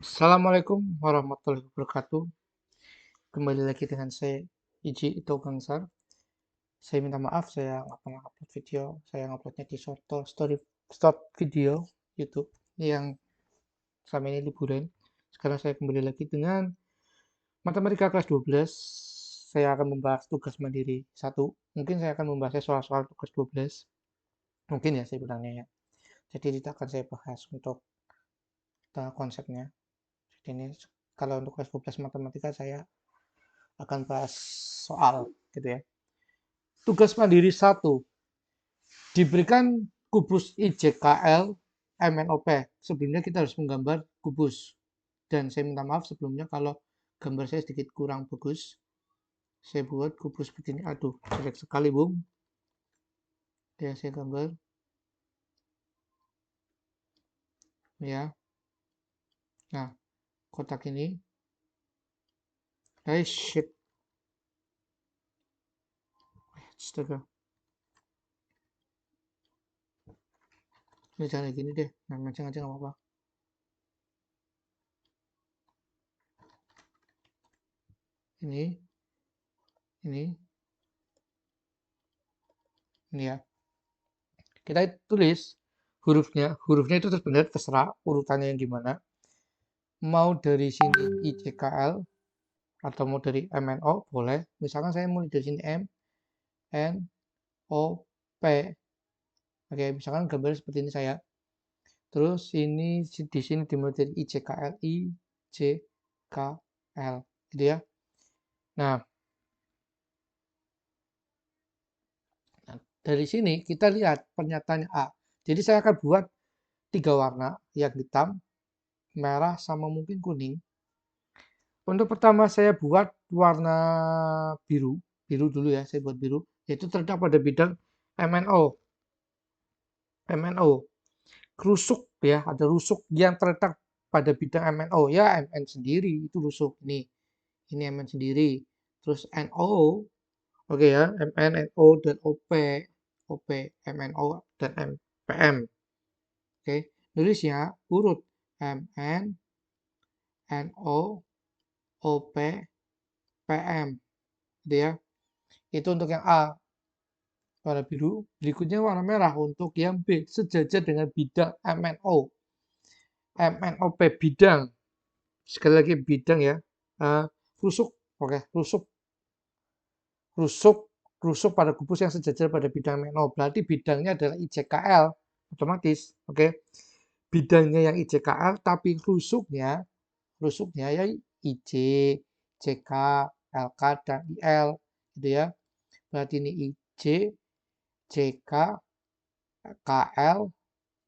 Assalamualaikum warahmatullahi wabarakatuh. Kembali lagi dengan saya Iji Ito Gangsar. Saya minta maaf saya nggak pernah upload video. Saya nguploadnya di short video YouTube yang selama ini liburan. Sekarang saya kembali lagi dengan matematika kelas 12. Saya akan membahas tugas mandiri satu. Mungkin saya akan membahasnya soal-soal tugas 12. Mungkin ya saya bilangnya ya. Jadi tidak akan saya bahas untuk konsepnya. Jadi ini kalau untuk kelas 12 matematika saya akan bahas soal gitu ya. Tugas mandiri 1. Diberikan kubus IJKL MNOP. Sebelumnya kita harus menggambar kubus. Dan saya minta maaf sebelumnya kalau gambar saya sedikit kurang bagus. Saya buat kubus begini. Aduh, jelek sekali, Bung. Ya, saya gambar. Ya. Nah, kotak ini. Shit. Astaga. Ini jangan gini deh. Nah, macam aja nggak apa-apa. Ini. Ini. Ini ya. Kita tulis hurufnya. Hurufnya itu sebenarnya terserah urutannya yang gimana. Mau dari sini IJKL atau mau dari MNO boleh. Misalkan saya mulai dari sini M, N, O, P. Oke, misalkan gambarnya seperti ini saya. Terus ini di sini dimulai dari IJKL, I, J, K, L, gitu ya. Nah, dari sini kita lihat pernyataan A. Jadi saya akan buat 3 warna, yang hitam, merah, sama mungkin kuning. Untuk pertama saya buat warna biru, biru dulu ya, saya buat biru, yaitu terletak pada bidang MNO. MNO, rusuk ya, ada rusuk yang terletak pada bidang MNO ya, MN sendiri itu rusuk ini MN sendiri, terus NO, oke ya, MN, NO dan OP, OP, MNO dan MPM, oke, nulisnya urut MN, NO, OP, PM, gitu ya. Itu untuk yang A, warna biru. Berikutnya warna merah untuk yang B, sejajar dengan bidang MNO. MNOP bidang. Sekali lagi bidang ya. Rusuk, oke, rusuk. Rusuk pada kubus yang sejajar pada bidang MNO. Berarti bidangnya adalah IJKL, otomatis, oke. Bidangnya yang IJKL, tapi rusuknya ya IJ, JK, LK, dan IL, gitu ya. Berarti ini IJ, JK, KL,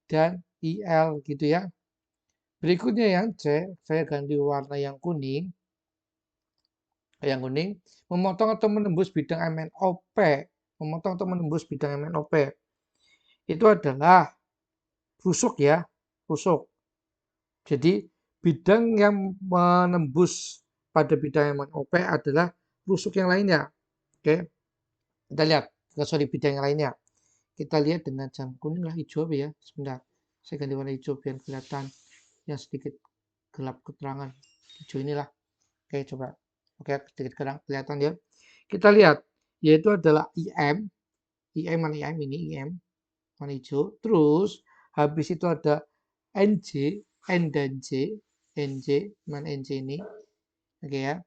dan IL gitu ya. Berikutnya yang C, saya ganti warna yang kuning. Yang kuning, memotong atau menembus bidang MNOP. Memotong atau menembus bidang MNOP. Itu adalah rusuk ya, rusuk. Jadi bidang yang menembus pada bidang MNOP adalah rusuk yang lainnya. Oke, kita lihat, sorry, bidang yang lainnya. Kita lihat dengan jam kuning lah, hijau ya. Sebentar, saya ganti warna hijau biar kelihatan yang sedikit gelap keterangan. Hijau inilah. Oke, coba. Oke, sedikit kelihatan ya. Kita lihat, yaitu adalah IM. IM mana IM ini? IM. Warna hijau. Terus, habis itu ada NJ, N dan J. NJ, mana NJ ini? Oke ya.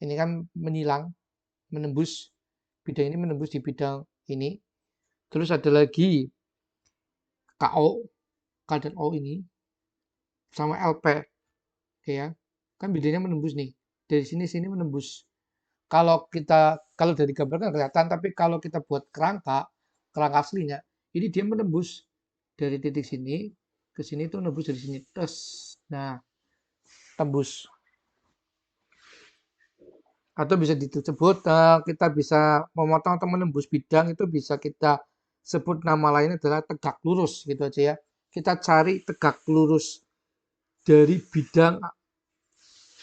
Ini kan menyilang, menembus. Bidang ini menembus di bidang ini. Terus ada lagi KO, K dan O ini. Sama LP. Oke ya. Kan bidangnya menembus nih. Dari sini menembus. Kalau dari gambar kan kelihatan, tapi kalau kita buat kerangka aslinya, ini dia menembus dari titik sini ke sini itu menembus dari sini. Terus, nah, tembus. Atau bisa disebut kita bisa memotong atau menembus bidang itu bisa kita sebut nama lainnya adalah tegak lurus gitu aja ya. Kita cari tegak lurus dari bidang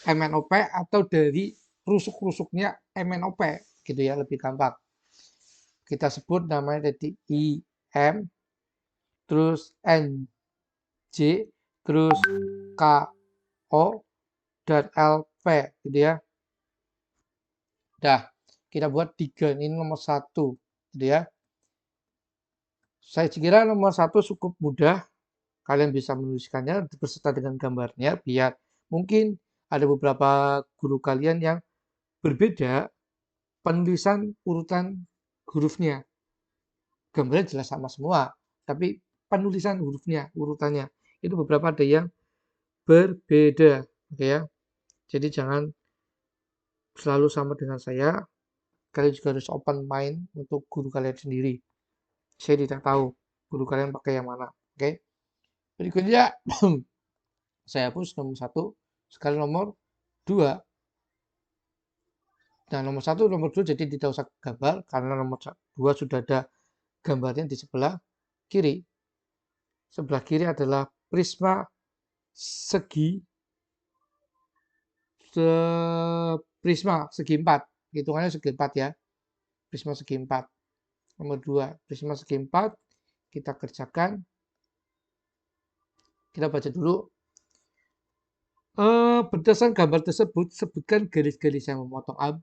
MNOP atau dari rusuk-rusuknya MNOP gitu ya, lebih gampang. Kita sebut namanya tadi IM, terus NJ, terus KO, O, dan LP, gitu ya. Dah, kita buat 3, ini nomor 1, gitu ya. Saya kira nomor 1 cukup mudah, kalian bisa menuliskannya beserta dengan gambarnya, biar mungkin ada beberapa guru kalian yang berbeda penulisan urutan hurufnya. Gambarnya jelas sama semua, tapi penulisan hurufnya, urutannya, itu beberapa ada yang berbeda, oke ya. Jadi jangan selalu sama dengan saya, kalian juga harus open mind untuk guru kalian sendiri. Saya tidak tahu guru kalian pakai yang mana, oke. Berikutnya, saya hapus nomor 1, sekarang nomor 2. Nah, nomor 1, nomor 2 jadi tidak usah gambar, karena nomor 2 sudah ada gambarnya di sebelah kiri. Sebelah kiri adalah prisma segi prisma segi 4. Hitungannya segi 4 ya. Prisma segi 4. Nomor 2, prisma segi 4. Kita kerjakan. Kita baca dulu. Berdasarkan gambar tersebut, sebutkan garis-garis yang memotong AB,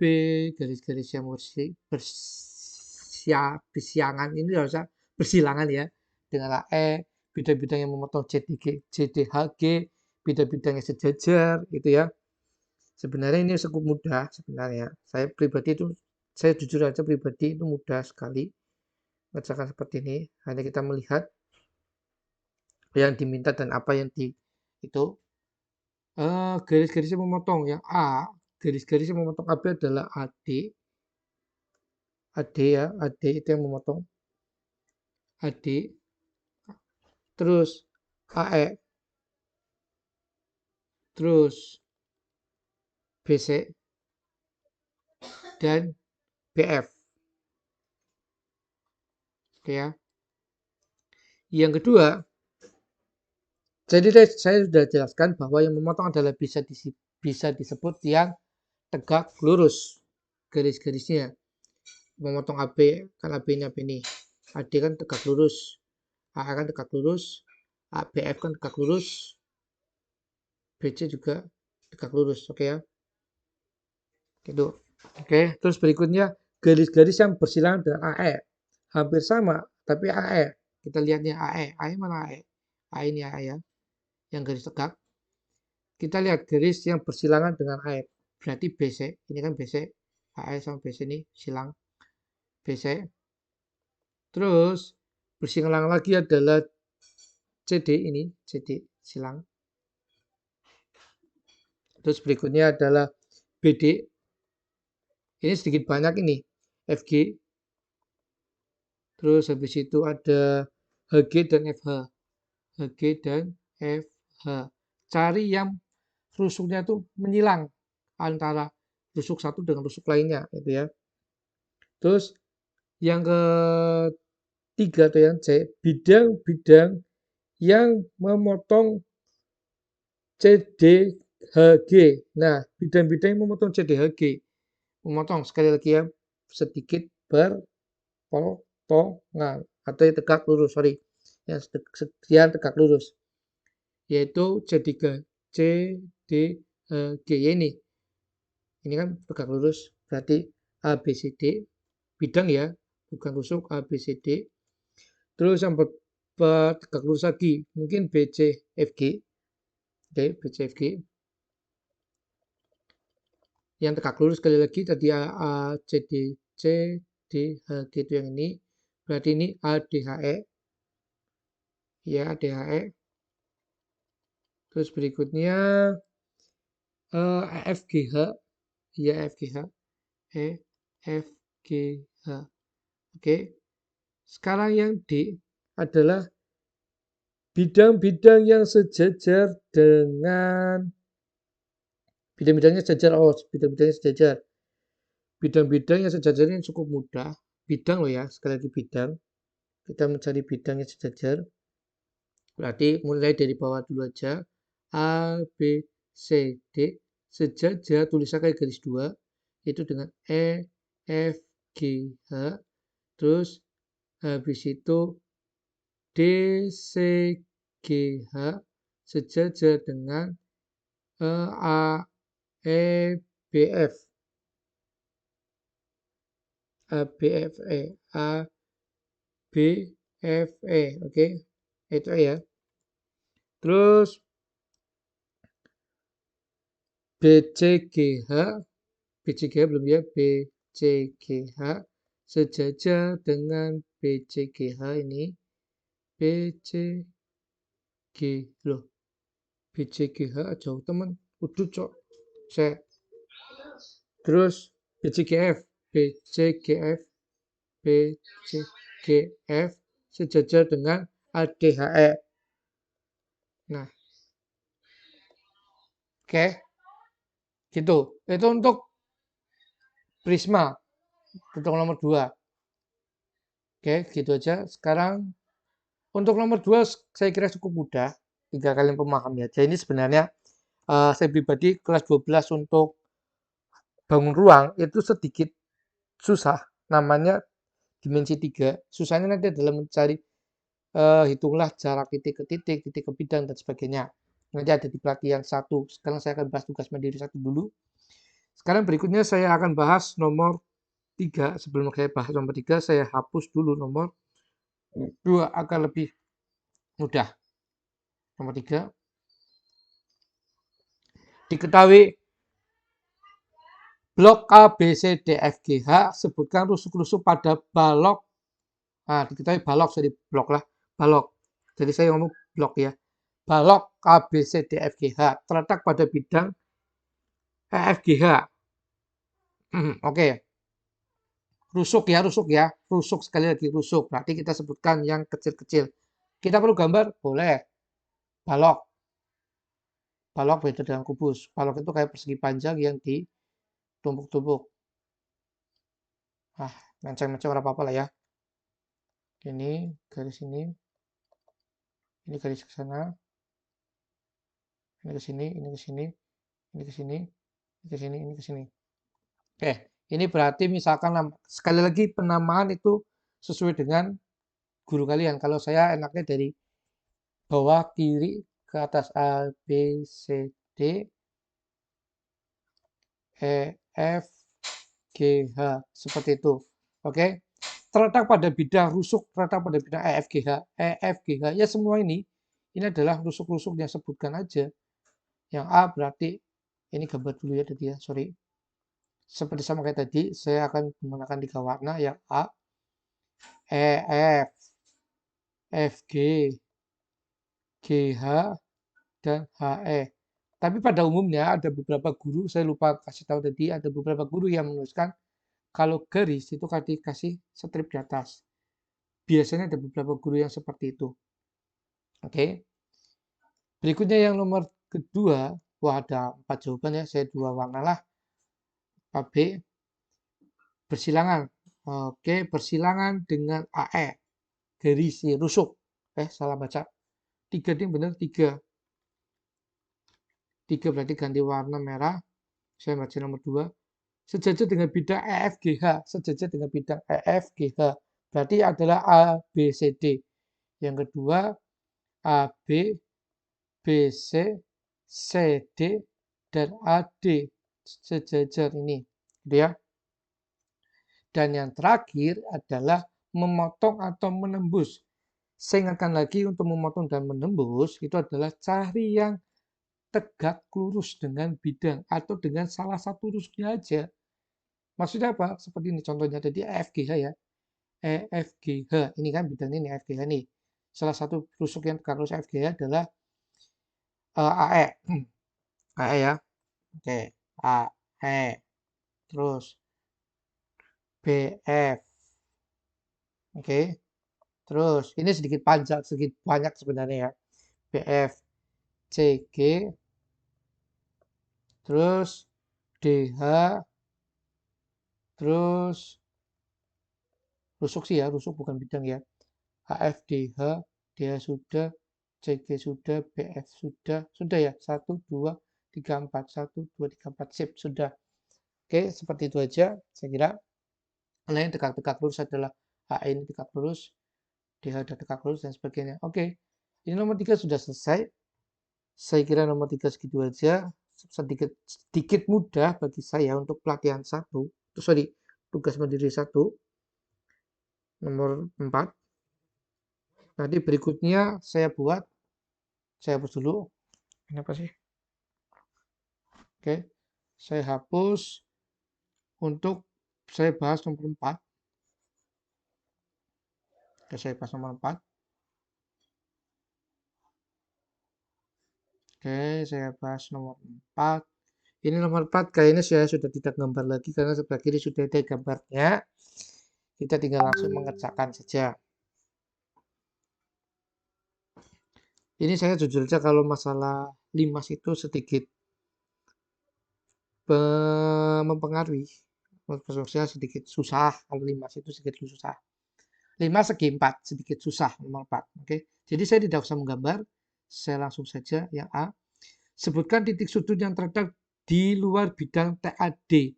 garis-garis yang bersiangan, ini harusnya bersilangan ya, dengan AE, bidang-bidang yang memotong JDHG, bidang-bidang yang sejajar, gitu ya. Sebenarnya ini cukup mudah sebenarnya. Saya pribadi itu, saya jujur aja pribadi itu mudah sekali mengerjakan seperti ini. Hanya kita melihat yang diminta dan apa yang itu. Garis-garis yang memotong yang A, garis-garis yang memotong AB adalah AD. AD ya, AD itu yang memotong AD. Terus AE. Terus BC dan BF. Oke ya. Yang kedua, jadi saya sudah jelaskan bahwa yang memotong adalah bisa disebut yang tegak lurus garis-garisnya. Memotong AB, kan AB-nya ini. AD kan tegak lurus. AE kan tegak lurus. ABF kan tegak lurus. BC juga tegak lurus, oke ya. Gitu. Oke, terus berikutnya garis-garis yang bersilangan dengan AE. Hampir sama, tapi AE. Kita lihatnya AE. AE mana AE? AE ini AE ya. Yang garis tegak. Kita lihat garis yang bersilangan dengan AE. Berarti BC. Ini kan BC. AE sama BC ini silang. BC. Terus bersilang lagi adalah CD ini. CD silang. Terus berikutnya adalah BD. Ini sedikit banyak ini. FG. Terus habis itu ada HG dan FH. HG dan FH. Cari yang rusuknya itu menyilang antara rusuk satu dengan rusuk lainnya, gitu ya. Terus yang ketiga atau yang C, bidang-bidang yang memotong CDHG. Nah, bidang-bidang yang memotong CDHG, memotong sekali lagi ya, sedikit berpotongan atau yang tegak lurus, sorry, yang sekian tegak lurus, yaitu C3, CDHG ini kan tegak lurus, berarti ABCD, bidang ya, bukan rusuk, ABCD. Terus yang tegak lurus lagi, mungkin BCFG, oke, BCFG. Yang tegak lurus sekali lagi tadi CDHG itu yang ini, berarti ini ADHE, ya ADHE. Terus berikutnya EFGH, ya EFGH, EFGH. Oke. Sekarang yang D adalah bidang-bidang yang sejajar dengan bidang-bidangnya sejajar. Oh, bidang-bidangnya sejajar. Bidang-bidang yang sejajar ini cukup mudah. Bidang loh ya, sekali lagi bidang. Kita mencari bidang yang sejajar. Berarti mulai dari bawah dulu aja. A, B, C, D. Sejajar, tulisnya kayak garis 2. Itu dengan E, F, G, H. Terus habis itu D, C, G, H sejajar dengan A, E, B, F. A, B, F, E. A, B, F, E. Oke. Itu ya. Terus B, C, G, H. B, C, G, H belum ya. B, C, G, H. Sejajar dengan B, C, G, H ini. B, C, G. Loh. B, C, G, H jauh teman. Udah cok. Saya. Terus B, C, G, F. B, C, G, F. B, C, G, F. Sejajar dengan A, D, H, E. Nah. Oke. Gitu. Itu untuk prisma. Untuk nomor 2. Oke, gitu aja. Sekarang untuk nomor 2 saya kira cukup mudah. 3 kalian pemahami aja. Ini sebenarnya saya pribadi kelas 12 untuk bangun ruang itu sedikit susah. Namanya dimensi 3. Susahnya nanti adalah mencari hitunglah jarak titik ke bidang dan sebagainya. Nanti ada di pelatihan 1. Sekarang saya akan bahas tugas mandiri 1 dulu. Sekarang berikutnya saya akan bahas nomor 3. Sebelum saya bahas nomor 3, saya hapus dulu nomor 2 agar lebih mudah. Nomor 3. Diketahui blok A, B, C, D, F, G, H. Sebutkan rusuk-rusuk pada balok. Nah, diketahui balok, jadi blok lah. Balok. Jadi saya ngomong blok ya. Balok A, B, C, D, F, G, H. Terletak pada bidang E, F, G, H. Oke. Rusuk ya, rusuk ya. Rusuk sekali lagi, rusuk. Berarti kita sebutkan yang kecil-kecil. Kita perlu gambar? Boleh. Balok. Balok beda dengan kubus. Balok itu kayak persegi panjang yang ditumpuk-tumpuk. Ah, menceng-menceng apa-apa lah ya. Ini garis ini garis ke sana, ini ke sini, ini ke sini, ini ke sini, ini ke sini, ini ke sini. Oke, ini berarti misalkan sekali lagi penamaan itu sesuai dengan guru kalian. Kalau saya enaknya dari bawah kiri ke atas A, B, C, D, E, F, G, H seperti itu. Oke, terletak pada bidang rusuk, terletak pada bidang E, F, G, H, E, F, G, H. Ya semua ini adalah rusuk-rusuk yang sebutkan aja. Yang A berarti ini gambar dulu ya tadi ya, sorry. Seperti sama kayak tadi, saya akan menggunakan 3 warna yang A, E, F, FG, GH, dan HE. Tapi pada umumnya ada beberapa guru, saya lupa kasih tahu tadi, ada beberapa guru yang menuliskan kalau garis itu kasih strip di atas. Biasanya ada beberapa guru yang seperti itu. Oke. Berikutnya yang nomor kedua, wah ada 4 jawaban ya, saya 2 warna lah. AB, bersilangan. Oke, bersilangan dengan AE. Garis rusuk. Salah baca. 3 ini benar 3. 3 berarti ganti warna merah. Saya baca nomor 2. Sejajar dengan bidang EFGH. Sejajar dengan bidang EFGH. Berarti adalah A, B, C, D. Yang kedua, A, B, B, C, C, D, dan AD. Sejajar ini. Gitu ya. Dan yang terakhir adalah memotong atau menembus. Saya ingatkan lagi untuk memotong dan menembus itu adalah cari yang tegak lurus dengan bidang atau dengan salah satu rusuknya aja. Maksudnya apa? Seperti ini contohnya tadi EFGH ya. EFGH ini kan bidang ini EFGH nih. Salah satu rusuk yang tegak lurus EFGH adalah AE. AE ya. Oke, AE. Terus BF. Oke. Terus ini sedikit panjang, sedikit banyak sebenarnya ya. BF, CG, terus DH, terus rusuk sih ya, rusuk bukan bidang ya. HFDH, DH sudah, CG sudah, BF sudah ya. 1, 2, 3, 4, 1, 2, 3, 4, sip, sudah. Oke, seperti itu aja. Saya kira lain tegak-tegak lurus adalah HE ini tegak lurus, DH ada tegak lurus dan sebagainya. Oke, ini nomor 3 sudah selesai. Saya kira nomor 3 segitu aja. sedikit mudah bagi saya untuk pelatihan 1, tugas mandiri 1, nomor 4. Nanti berikutnya saya hapus dulu. Ini apa sih? Oke, saya hapus untuk saya bahas nomor 4. Oke, saya bahas nomor 4. Oke, saya bahas nomor 4. Ini nomor 4 kayaknya saya sudah tidak gambar lagi karena sebelah kiri sudah ada gambarnya. Kita tinggal langsung mengerjakan saja. Ini saya jujur saja kalau masalah limas itu sedikit mempengaruhi. Menurut saya sedikit susah kalau limas itu sedikit susah. 5 segi 4 sedikit susah nomor 4. Oke. Jadi saya tidak usah menggambar. Saya langsung saja yang A. Sebutkan titik sudut yang terletak di luar bidang TAD.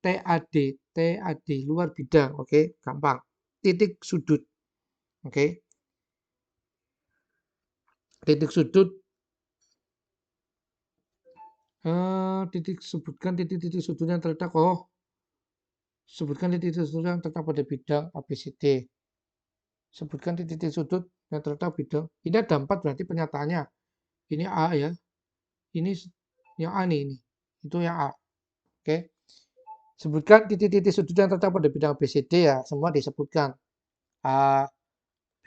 TAD luar bidang. Oke, gampang. Titik sudut. Oke. Titik sudut sebutkan titik-titik sudut yang terletak. Sebutkan titik-titik sudut yang terletak pada bidang ABCD. Sebutkan titik-titik sudut yang terletak bidang. Ini ada 4 berarti pernyataannya. Ini A ya. Ini yang A nih ini. Itu yang A. Oke. Sebutkan titik-titik sudut yang terletak pada bidang ABCD ya. Semua disebutkan. A, B,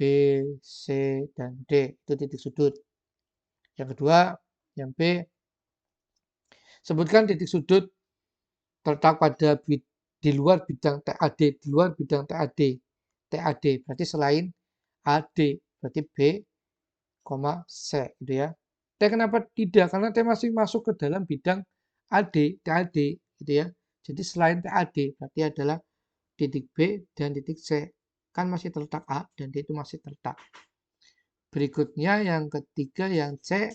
C, dan D. Itu titik sudut. Yang kedua, yang B. Sebutkan titik sudut terletak pada di luar bidang TAD. Di luar bidang TAD. TAD berarti selain AD. Berarti B, C gitu ya. T kenapa tidak? Karena T masih masuk ke dalam bidang AD, TAD gitu ya. Jadi selain TAD berarti adalah titik B dan titik C. Kan masih terletak A dan D itu masih terletak. Berikutnya yang ketiga yang C.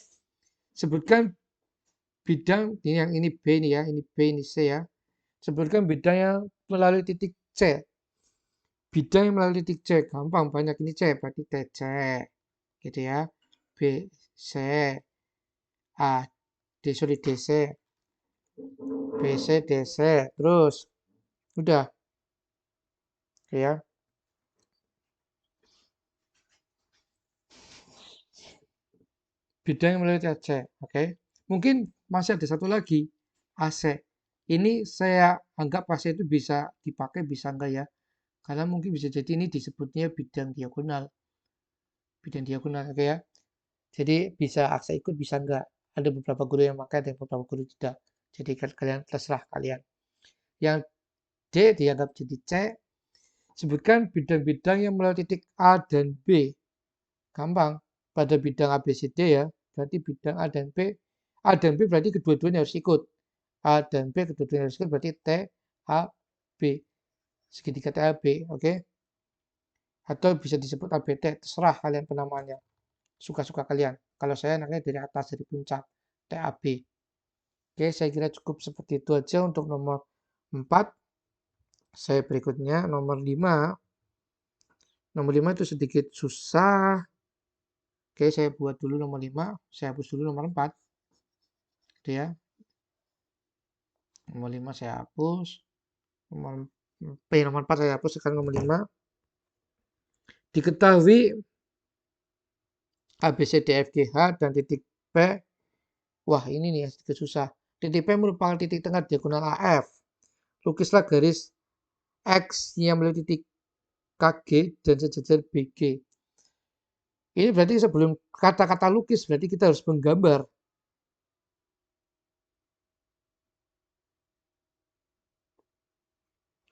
Sebutkan bidang, yang ini B ini ya, ini B ini C ya. Sebutkan bidang yang melalui titik C. Bidang yang melalui titik C, gampang banyak ini C, berarti TC. Gitu ya. B, C, A, DC, BC, DC, terus udah ya. Bidang yang melalui TC, oke. Mungkin masih ada satu lagi, AC. Ini saya anggap AC itu bisa dipakai, bisa enggak ya? Karena mungkin bisa jadi ini disebutnya bidang diagonal. Bidang diagonal, oke ya. Jadi bisa AC ikut, bisa enggak. Ada beberapa guru yang pakai, ada beberapa guru tidak. Jadi kalian terserah kalian. Yang D dianggap jadi C. Sebutkan bidang-bidang yang melalui titik A dan B. Gampang. Pada bidang ABCD ya. Berarti bidang A dan B. A dan B berarti kedua-duanya harus ikut. A dan B kedua-duanya harus ikut. Berarti T, A, B. Segitiga TAB. Oke. Atau bisa disebut ABT. Terserah kalian penamaannya. Suka-suka kalian. Kalau saya anaknya dari atas, dari puncak. TAB. Oke, saya kira cukup seperti itu aja untuk nomor 4. Saya berikutnya nomor 5. Nomor 5 itu sedikit susah. Oke, saya buat dulu nomor 5. Saya hapus dulu nomor 4. Gitu ya. Nomor 5 saya hapus. Nomor 4 saya hapus. Sekarang nomor 5. Diketahui A, B, C, D, F, G, H dan titik P. Wah, ini nih sedikit susah. Titik P merupakan titik tengah diagonal AF. Lukislah garis X yang melalui titik KG dan sejajar BG. Ini berarti sebelum kata-kata lukis, berarti kita harus menggambar.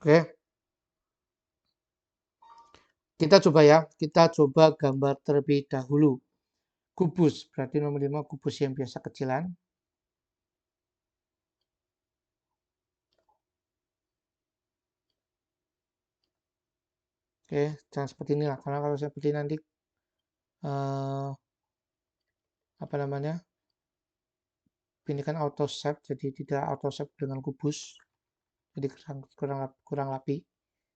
Oke. Kita coba ya, kita coba gambar terlebih dahulu. Kubus, berarti nomor 5 kubus yang biasa kecilan. Oke, jangan seperti ini lah, karena kalau seperti nanti apa namanya? Ini kan auto save, jadi tidak auto save dengan kubus. Jadi kurang rapi.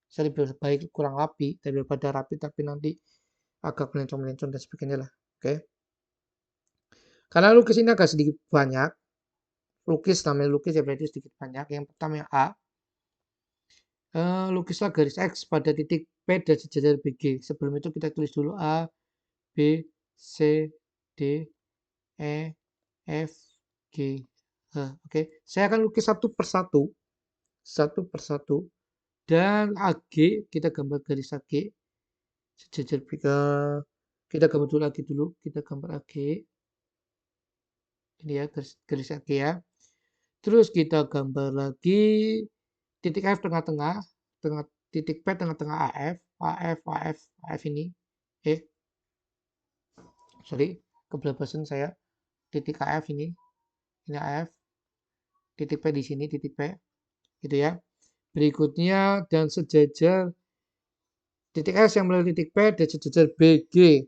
Saya lebih baik kurang rapi daripada rapi tapi nanti agak melencong-melencong dan sebagainya lah. Oke. Karena lukis ini agak sedikit banyak, lukis, namanya lukis ya berarti sedikit banyak. Yang pertama yang A, lukislah garis X pada titik P dan sejajar BG. Sebelum itu kita tulis dulu A, B, C, D, E, F, G, H. Oke, saya akan lukis satu persatu, dan AG kita gambar garis AG sejajar BG. Kita gambar dulu AG dulu, kita gambar AG. Ini ya garis AG ya. Terus kita gambar lagi titik F tengah-tengah, titik P tengah-tengah AF ini. Sorry, kebablasan saya. Titik AF ini AF, titik P di sini, titik P, gitu ya. Berikutnya dan sejajar titik S yang melalui titik P dan sejajar BG.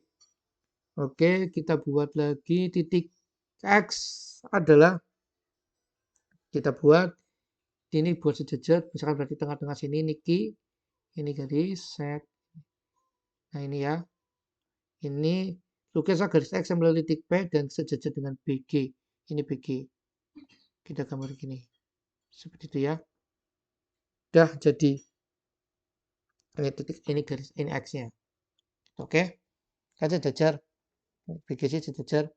Oke, kita buat lagi titik X adalah kita buat ini buat sejajar, misalkan berarti tengah-tengah sini niki, ini garis set. Nah ini ya, ini lukislah garis X yang melalui titik P dan sejajar dengan BG. Ini BG. Kita gambar gini, seperti itu ya. Udah jadi ini titik, ini garis, ini X-nya. Oke, kita sejajar, BG sejajar.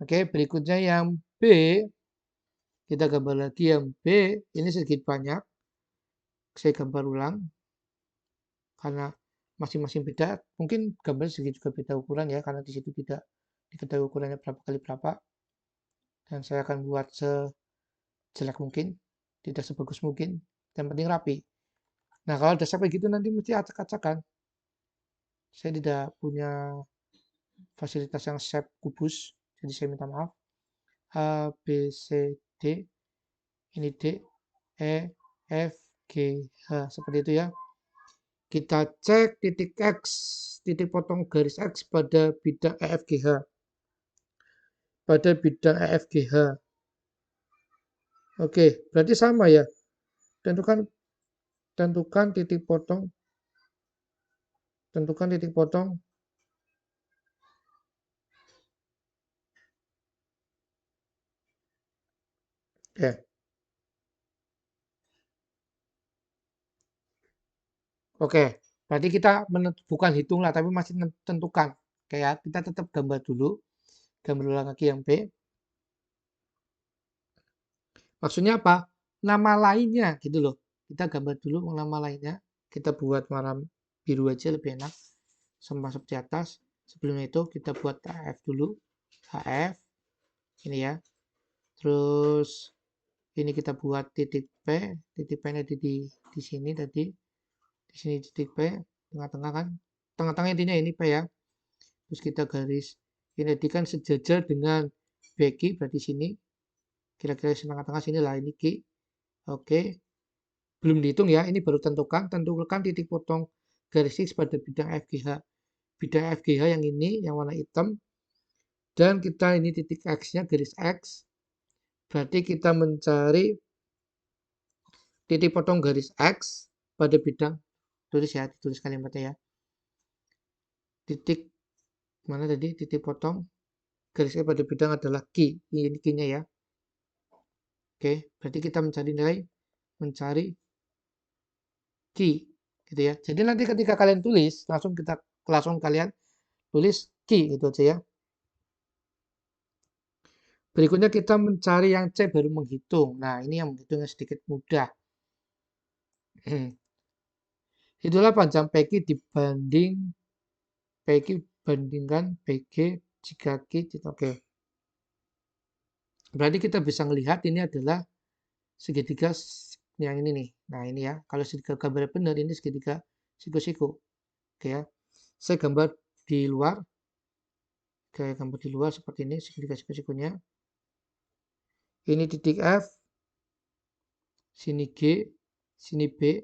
Oke, berikutnya yang B, kita gambar lagi yang B. Ini sedikit banyak. Saya gambar ulang karena masing-masing beda. Mungkin gambar sedikit juga beda ukuran ya, karena di situ tidak diketahui ukurannya berapa kali berapa. Dan saya akan buat sejelek mungkin, tidak sebagus mungkin, yang penting rapi. Nah, kalau udah sampai gitu nanti mesti acak-acakan. Saya tidak punya fasilitas yang shape kubus, jadi saya minta maaf. A, B, C, D, ini D, E, F, G, H, seperti itu ya. Kita cek titik X, titik potong garis X pada bidang EFGH. Pada bidang EFGH. Oke, berarti sama ya. Tentukan titik potong. Tentukan titik potong. Oke. Oke, berarti kita bukan hitung lah, tapi masih tentukan. Oke ya, kita tetap gambar dulu. Gambar ulang lagi yang B. Maksudnya apa? Nama lainnya gitu loh. Kita gambar dulu nama lainnya. Kita buat warna biru aja lebih enak. Sama seperti atas. Sebelum itu kita buat HF dulu. HF. Ini ya. Terus ini kita buat titik P. Titik P-nya di sini tadi. Di sini titik P. Tengah-tengah kan. Tengah-tengah intinya ini P ya. Terus kita garis. Ini tadi kan sejajar dengan BQ. Berarti sini. Kira-kira tengah-tengah sini lah ini Q. Oke. Belum dihitung ya, ini baru tentukan titik potong garis X pada bidang FGH. Bidang FGH yang ini, yang warna hitam. Dan kita ini titik X-nya, garis X. Berarti kita mencari titik potong garis X pada bidang, tulis ya, ditulis kalimatnya ya. Titik, mana tadi, titik potong garis X pada bidang adalah Q. Ini Q-nya ya. Oke, berarti kita mencari key gitu ya. Jadi nanti ketika kalian tulis langsung kalian tulis key gitu aja ya. Berikutnya kita mencari yang C baru menghitung. Nah, ini yang menghitungnya sedikit mudah. Itulah panjang PQ bandingkan PG jika Q. Oke. Berarti kita bisa melihat ini adalah segitiga yang ini nih. Nah, ini ya. Kalau segitiga gambar benar ini segitiga siku-siku. Oke ya. Saya gambar di luar. Kayak gambar di luar seperti ini segitiga siku-sikunya. Ini titik F, sini G, sini B.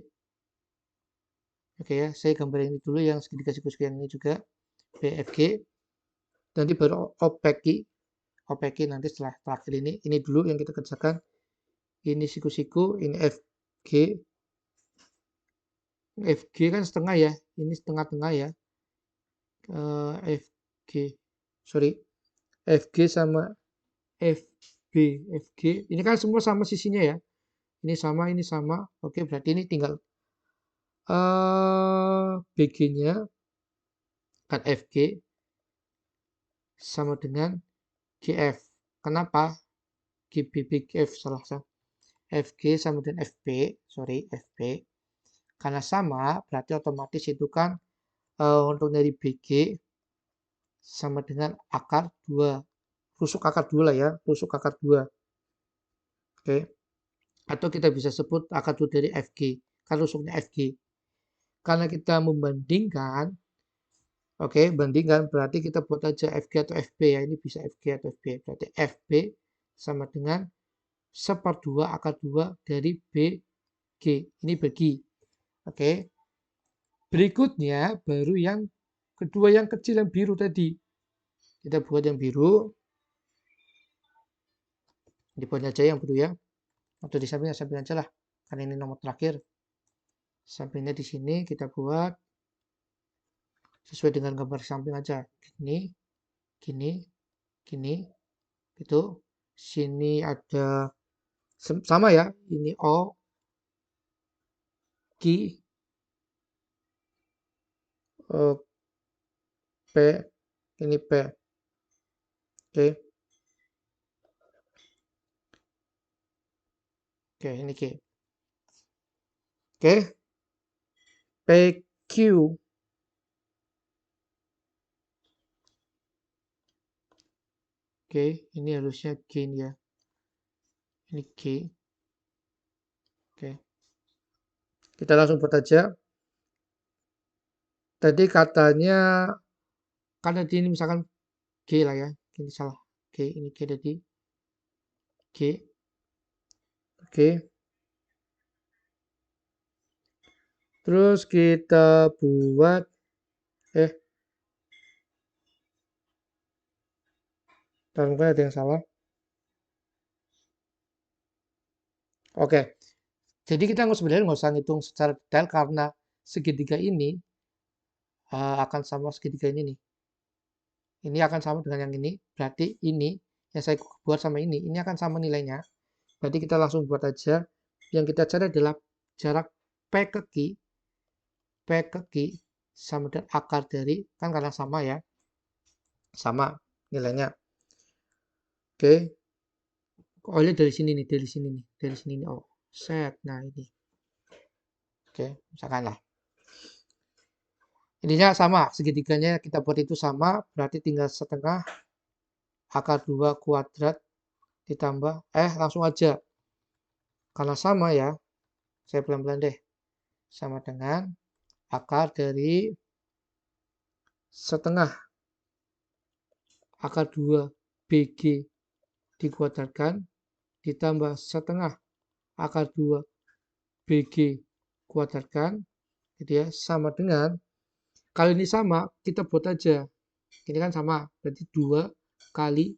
Oke ya, saya gambar ini dulu yang segitiga siku-siku yang ini juga. BFG. Nanti baru OPQ nanti setelah terakhir ini. Ini dulu yang kita kerjakan. Ini siku-siku, ini FG. FG kan setengah ya. Ini setengah-tengah ya. FG. Sorry. FG sama FG FG. Ini kan semua sama sisinya ya. Ini sama. Oke, berarti ini tinggal BG-nya kan FG sama dengan GF. Kenapa? GBBGF salah. FG sama dengan FB, FB. Karena sama, berarti otomatis itu kan untuk dari BG sama dengan akar 2. Rusuk akar 2 lah ya, rusuk akar 2. Oke. Atau kita bisa sebut akar 2 dari FG, kan rusuknya FG. Karena kita membandingkan, oke, bandingkan berarti kita buat aja FG atau FB ya. Ini bisa FG atau FB. Berarti FB sama dengan 1/2 akar 2 dari BG. Ini bagi. Oke. Berikutnya baru yang kedua yang kecil yang biru tadi. Kita buat yang biru. Dibuat aja yang biru ya. Atau di samping aja lah. Karena ini nomor terakhir. Sampingnya di sini kita buat sesuai dengan gambar samping aja. Gini. Gitu. Sini ada sama ya. Ini O, Q, P, ini P. Oke. Oke, ini Q. Oke. PQ. Oke, ini harusnya G ya. Ini G. Oke. Kita langsung buat aja. Tadi katanya kan tadi ini misalkan G lah ya. Ini salah. G, ini G tadi. G. Oke. Terus kita buat mungkin ada yang salah. Oke. Jadi kita sebenarnya nggak usah ngitung secara detail karena segitiga ini akan sama segitiga ini nih. Ini akan sama dengan yang ini. Berarti ini yang saya buat sama ini akan sama nilainya. Berarti kita langsung buat aja. Yang kita cari adalah jarak P ke Q sama dengan akar dari, kan karena sama ya. Sama nilainya. Oke. Oh, ini dari sini nih. Dari sini nih. Oh, set. Nah, ini. Oke, misalkan lah. Ininya sama, segitiganya kita buat itu sama, berarti tinggal setengah akar 2 kuadrat ditambah, langsung aja. Karena sama ya, saya pelan-pelan deh. Sama dengan akar dari setengah akar 2 BG dikuadratkan ditambah setengah akar 2 BG kuadratkan, gitu ya, sama dengan, kalau ini sama, kita buat aja. Ini kan sama, berarti 2 kali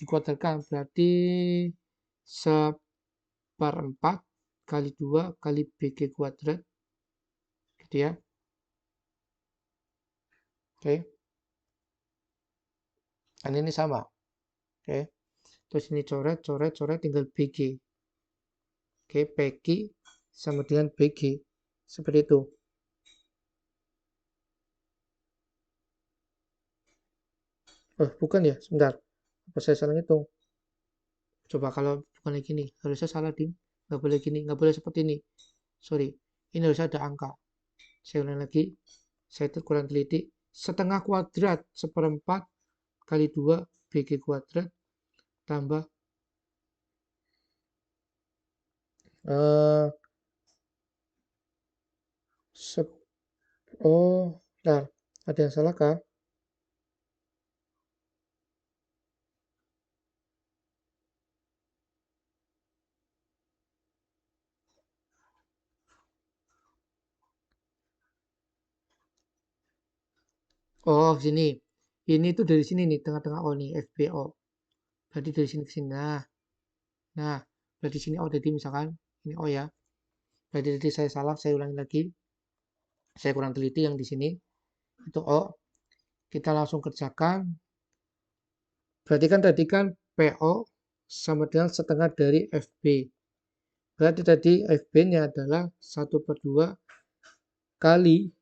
dikuadratkan, berarti 1/4 kali 2 kali BG kuadrat, gitu ya. Oke. Dan ini sama. Oke. Terus ini coret, tinggal BG. Oke, PQ sama dengan BG. Seperti itu. Oh, bukan ya? Sebentar. Apa saya salah ngitung? Coba kalau bukan lagi gini. Harusnya salah, Ding. Nggak boleh gini. Nggak boleh seperti ini. Sorry. Ini harusnya ada angka. Saya ulang lagi. Saya kurang teliti. Setengah kuadrat 1/4 kali 2 BG kuadrat tambah nah, ada yang salah kah? Oh, sini. Ini tuh dari sini nih, tengah-tengah O nih, FBO. Berarti dari sini ke sini. Nah, berarti sini O jadi misalkan ini O ya. Berarti tadi saya salah, saya ulangi lagi. Saya kurang teliti yang di sini. Itu O. Kita langsung kerjakan. Berarti kan tadi kan PO sama dengan setengah dari FB. Berarti tadi FB-nya adalah 1/2 kali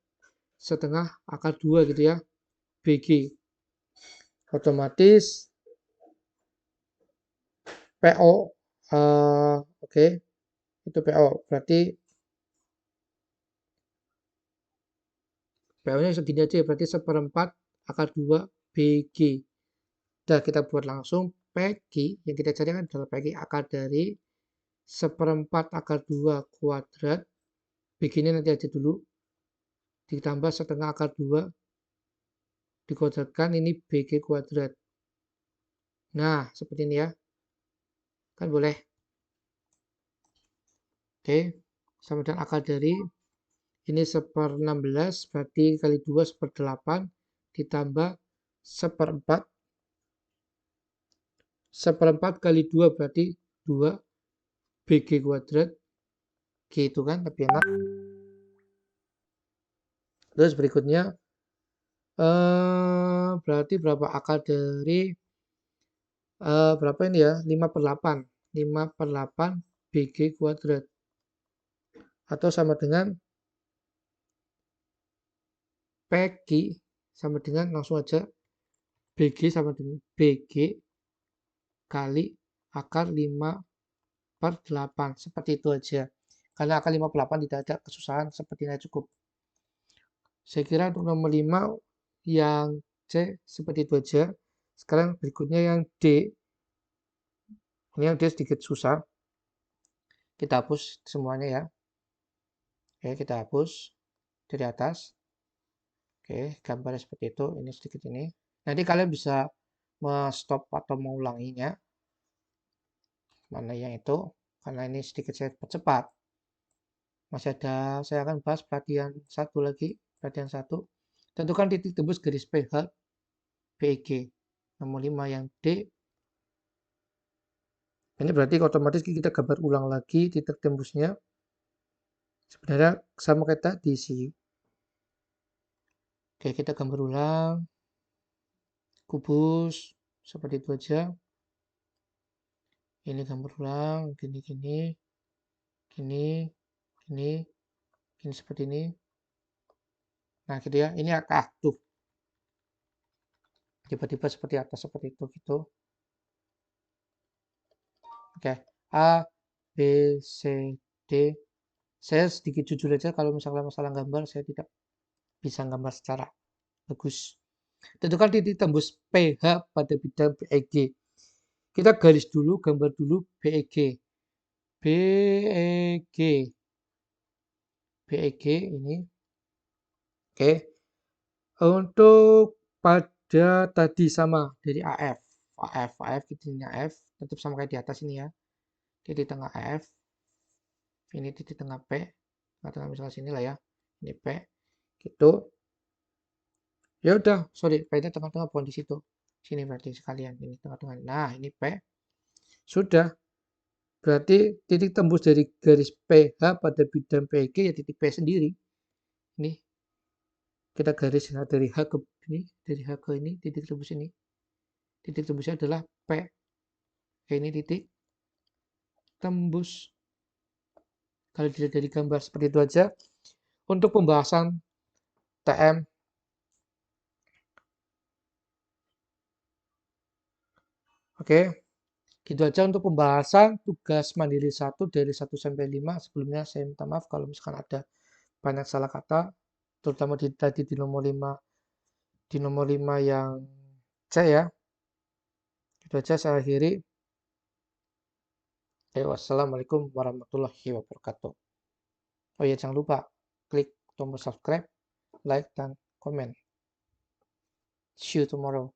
setengah akar 2 gitu ya, BG. Otomatis PO, oke, itu PO. Berarti PO-nya segini aja, berarti 1/4 akar 2 BG. Nah, kita buat langsung PQ, yang kita cari kan adalah PQ akar dari 1/4 akar 2 kuadrat, BG-nya nanti aja dulu, ditambah setengah akar 2, dikuadratkan, ini BG kuadrat. Nah, seperti ini ya, kan boleh. Oke, sama dengan akar dari ini 1/16, berarti kali 2 1/8, ditambah 1/4. 1/4 kali 2 berarti 2 BG kuadrat. Gitu kan, lebih enak. Terus berikutnya, berarti berapa akar dari, berapa ini ya, 5/8. 5/8 BG kuadrat. Atau sama dengan PQ sama dengan, langsung aja, BG sama dengan BG kali akar 5/8. Seperti itu aja. Karena akar 5/8 tidak ada kesusahan, sepertinya cukup. Saya kira untuk nomor 5 yang C seperti itu aja. Sekarang berikutnya yang D. Ini yang D sedikit susah. Kita hapus semuanya ya. Oke, kita hapus dari atas. Oke, gambarnya seperti itu. Ini sedikit ini. Nanti kalian bisa stop atau mengulanginya. Mana yang itu? Karena ini sedikit saya percepat. Masih ada, saya akan bahas perhatian satu lagi. Perhatian satu. Tentukan titik tembus garis PH BG. Nomor 5 yang D. Ini berarti otomatis kita gambar ulang lagi titik tembusnya. Sebenarnya sama kayak tadi sih. Oke, kita gambar ulang. Kubus. Seperti itu aja. Ini gambar ulang. Gini, gini. Gini. Gini. Gini seperti ini. Nah, gitu ya. Ini tuh. Tiba-tiba seperti atas. Seperti itu, gitu. Oke. A, B, C, D. Saya sedikit jujur aja kalau misalnya masalah gambar, saya tidak bisa gambar secara bagus. Tentukan titik tembus PH pada bidang BEG. Kita garis dulu, gambar dulu BEG. BEG. BEG ini. Oke. Untuk pada tadi sama dari AF. AF gitu ini AF. Tetap sama kayak di atas ini ya. Titik tengah AF. Ini titik tengah P. Tengah-tengah misalnya sini lah ya. Ini P. Gitu. Ya udah, sorry, P-nya tengah-tengah, bukan di situ. Sini berarti sekalian, ini tengah-tengah. Nah, ini P. Sudah. Berarti titik tembus dari garis PH pada bidang PG ya titik P sendiri. Ini kita garis dari H ke ini, dari H ke ini, titik tembus ini. Titik tembusnya adalah P. Oke, ini titik tembus. Kalau dilihat dari gambar seperti itu aja. Untuk pembahasan TM, oke, gitu aja untuk pembahasan tugas mandiri 1 dari 1 sampai 5. Sebelumnya saya minta maaf kalau misalkan ada banyak salah kata, terutama tadi di nomor 5, yang C ya. Itu aja saya akhiri. Wassalamualaikum warahmatullahi wabarakatuh. Oh ya, jangan lupa klik tombol subscribe, like, dan komen. See you tomorrow.